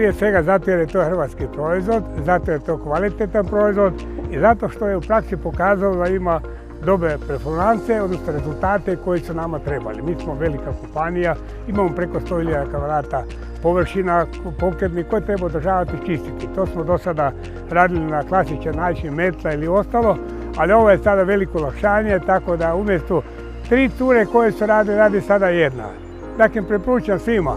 Prije svega zato jer je to hrvatski proizvod, zato je to kvalitetan proizvod i zato što je u praksi pokazalo da ima dobre performanse, odnosno rezultate koji su nama trebali. Mi smo velika kompanija, imamo preko 100.000 kvadrata površina pokretnih koje treba održavati i čistiti. To smo do sada radili na klasičan način metla ili ostalo, ali ovo je sada veliko olakšanje, tako da umjesto 3 ture koje su radili, radi sada jedna. Dakle, preporučam svima